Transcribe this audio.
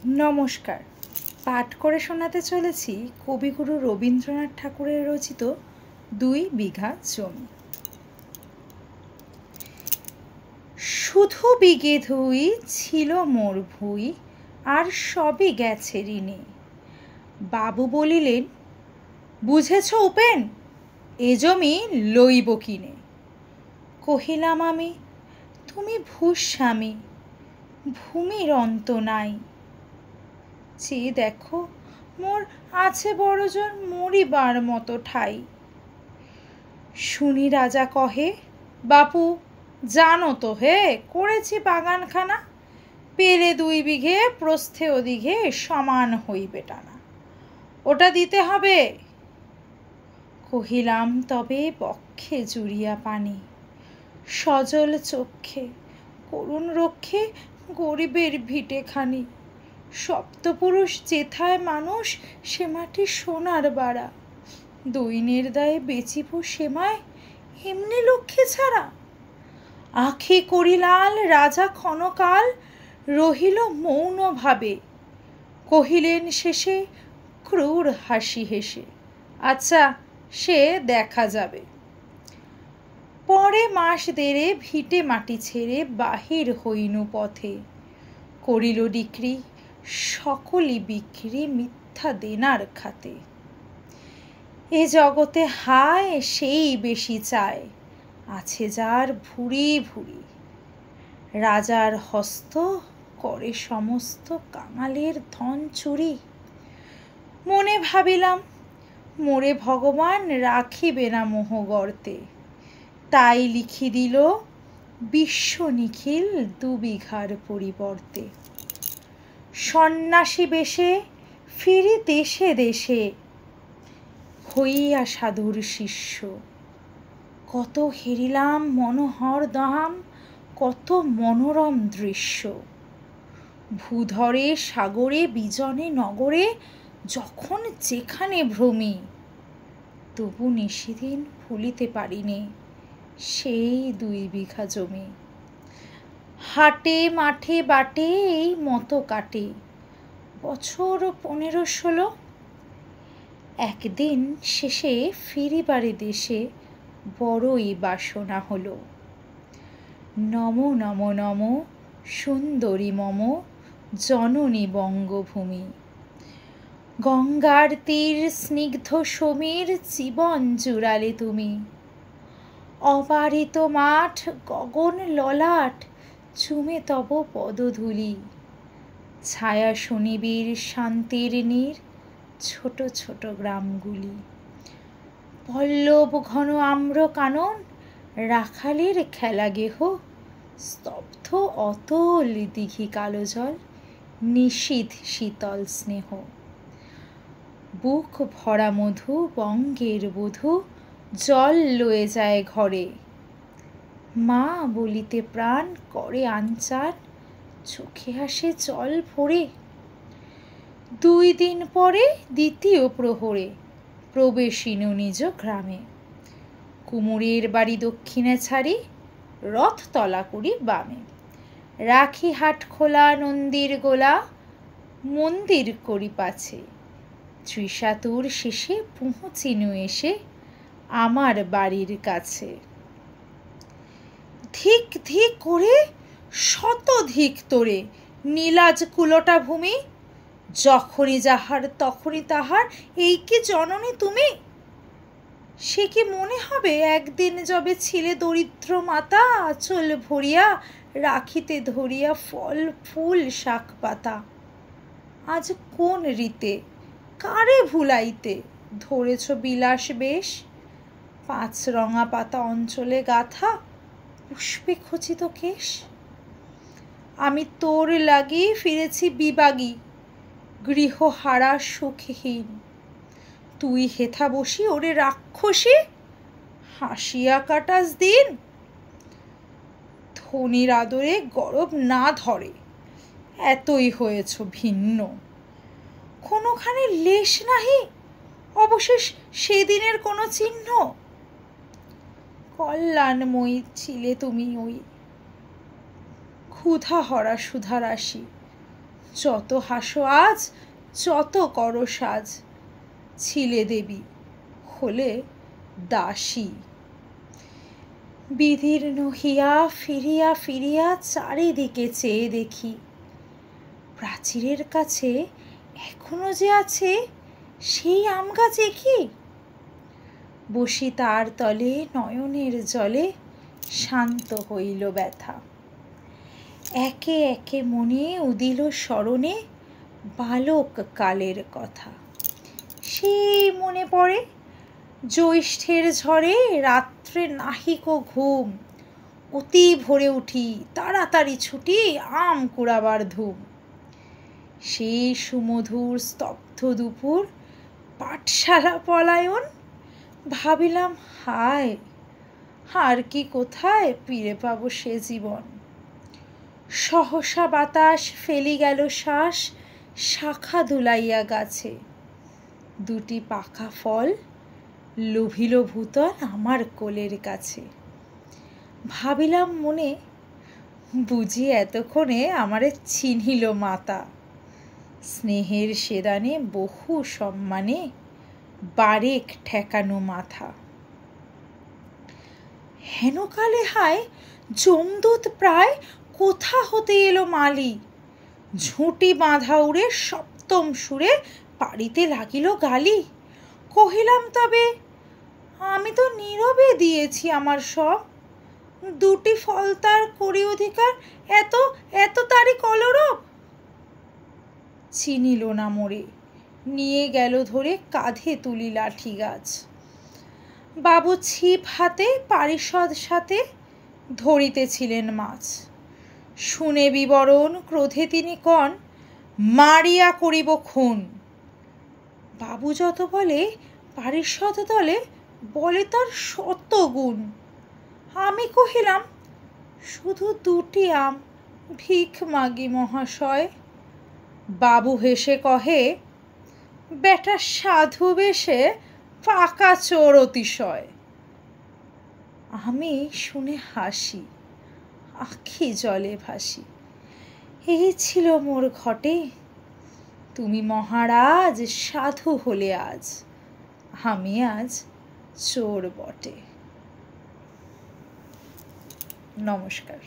নমস্কার। পাঠ করে শোনাতে চলেছি কবিগুরু রবীন্দ্রনাথ ঠাকুরের রচিত ২ বিঘা জমি। শুধু বিঘে ধুই ছিল মোর ভুই, আর সবই গেছে ঋণে। বাবু বলিলেন, বুঝেছ উপেন, এ জমি লইব কিনে। কহিলাম আমি, তুমি ভূস্বামী, ভূমির অন্ত নাই। চেয়ে দেখো, মোর আছে বড়জোর মরিবার মতো ঠাই। শুনি রাজা কহে, বাপু জানো তো হে, করেছি বাগানখানা, পেলে ২ বিঘে প্রস্থে ওদিঘে সমান হইবে টানা, ওটা দিতে হবে। কহিলাম, তবে বক্ষে জুড়িয়া পানি, সজল চক্ষে করুণ রক্ষে গরিবের ভিটেখানি। সপ্তপুরুষ যেথায় মানুষ, সে মাটি সোনার বাড়া, দৈন্যের দায়ে বেচিব সেমায় এমনি লক্ষ্যে ছাড়া। আঁখি করিলাল রাজা ক্ষণকাল, রহিল মৌন ভাবে। কহিলেন শেষে ক্রূর হাসি হেসে, আচ্ছা সে দেখা যাবে। পরে মাস দেড়ে ভিটে মাটি ছেড়ে বাহির হইনু পথে। করিল ডিক্রি সকলই বিক্রি মিথ্যা দেনার খাতে। এ জগতে হায় সেই বেশি চায়, আছে যার ভুরি ভুরি। রাজার হস্ত করে সমস্ত কাঙালের ধন চুরি। মনে ভাবিলাম, মোরে ভগবান রাখিবে না মোহ গর্তে, তাই লিখি দিল বিশ্ব নিখিল ২ বিঘার পরিবর্তে। সন্ন্যাসী বেশে ফিরি দেশে দেশে, হইয়া সাধুর শিষ্য। কত হেরিলাম মনোহর ধাম, কত মনোরম দৃশ্য। ভূধরে সাগরে বিজনে নগরে, যখন যেখানে ভ্রমি, তবু নিশিদিন ভুলিতে পারিনে সেই ২ বিঘা জমি। হাটে মাঠে বাটে এই মতো কাটে বছর ১৫-১৬। একদিন শেষে ফিরিবারে দেশে বড়ই বাসনা হলো। নম নম নম সুন্দরী মম জননী বঙ্গভূমি। গঙ্গার তীর স্নিগ্ধ সমীর জীবন জুড়ালে তুমি। অবারিত মাঠ গগন ললাট চুমে তব পদধূলি। ছায়া শনিবীর শান্তির নীর ছোট ছোট গ্রামগুলি। পল্লব ঘন আম্র কানন রাখালের খেলা গেহ, স্তব্ধ অতল দিঘি কালো জল নিশীথ শীতল স্নেহ। বুক ভরা মধু বঙ্গের বধূ জল লয়ে যায় ঘরে। মা বলিতে প্রাণ করে আনচান, চোখে আসে জল ভরে। ২ দিন পরে দ্বিতীয় প্রহরে প্রবেশিনু নিজ গ্রামে। কুমুরের বাড়ি দক্ষিণে ছাড়ি, রথতলা করি বামে। রাখি হাট খোলা নন্দীর গোলা, মন্দির করি পাছে। ত্রিশাতুর শেষে পৌঁছিনু এসে আমার বাড়ির কাছে। ধিক ধিক করে শতধিক তোরে নীলাজ কুলোটা ভূমি। যখনই যাহার তখনই তাহার, এই কি জননী তুমি? সে কি মনে হবে একদিন যবে ছিলে দরিদ্র মাতা, আঁচল ভরিয়া রাখিতে ধরিয়া ফল ফুল শাক পাতা। আজ কোন রীতে কারে ভুলাইতে ধরেছ বিলাস বেশ। ৫ রঙা পাতা অঞ্চলে গাথা পুষ্পে খচিত কেশ। আমি তোর লাগি ফিরেছি বিবাগী, গৃহহারা সুখহীন। তুই হেথা বসি ওরে রাক্ষসী, হাসিয়া কাটাস দিন। ধনির আদরে গরব না ধরে, এতই হয়েছ ভিন্ন। কোনোখানে লেশ নাহি, অবশেষ সেদিনের কোনো চিহ্ন। কল্যাণময়ী ছিলে তুমি ওই, ক্ষুধা হরা সুধারাশি। যত হাসো আজ, যত করো সাজ, ছিলে দেবী, হলে দাসী। বিদীর্ণ হিয়া ফিরিয়া ফিরিয়া চারিদিকে চেয়ে দেখি, প্রাচীরের কাছে এখনো যে আছে সেই আম গাছে কি। বসি তার তলে নয়নের জলে, শান্ত হইল ব্যথা। একে একে মনে উদিল স্মরণে বালক কালের কথা। সেই মনে পড়ে জ্যৈষ্ঠের ঝড়ে রাত্রে নাহিক ঘুম, অতি ভোরে উঠি তাড়াতাড়ি ছুটি আম কুড়াবার ধুম। সেই সুমধুর স্তব্ধ দুপুর, পাঠশালা পলায়ন, ভাবিলাম হায় আর কি কোথায় ফিরে পাবো সে জীবন। সহসা বাতাস ফেলি গেল শ্বাস, শাখা দুলাইয়া গাছে, দুটি পাকা ফল লোভিল ভূতল আমার কোলের কাছে। ভাবিলাম মনে, বুঝি এতক্ষণে আমারে চিনিল মাতা, স্নেহের সেদানে বহু সম্মানে বারেক ঠেকানো মাথা। হেনকালে হায় যমদূত প্রায় কোথা হতে এলো মালি, ঝুঁটি বাঁধা উড়ে সপ্তম সুরে পাড়িতে লাগিল গালি। কহিলাম তবে আমি তো নীরবে দিয়েছি আমার সব, দুটি ফল তার করি অধিকার, এত এত তারই কলরব। চিনিল না মোরে, নিয়ে গেল ধরে কাঁধে তুলি লাঠি গাছ। বাবু ছিপ হাতে পারিষদ সাথে ধরিতেছিলেন মাছ। শুনে বিবরণ ক্রোধে তিনি কন, মারিয়া করিব খুন। বাবু যত বলে পারিষদ দলে বলে তার শত গুণ। আমি কহিলাম শুধু দুটি আম, ভিখ মাগি মহাশয়। বাবু হেসে কহে, বেটা সাধু বেশে পাকা চোর অতিশয়। আমি শুনে হাসি, আখি জলে ভাসি। এই ছিল মোর ঘটে, তুমি মহারাজ সাধু হলে আজ, আমি আজ চোর বটে। নমস্কার।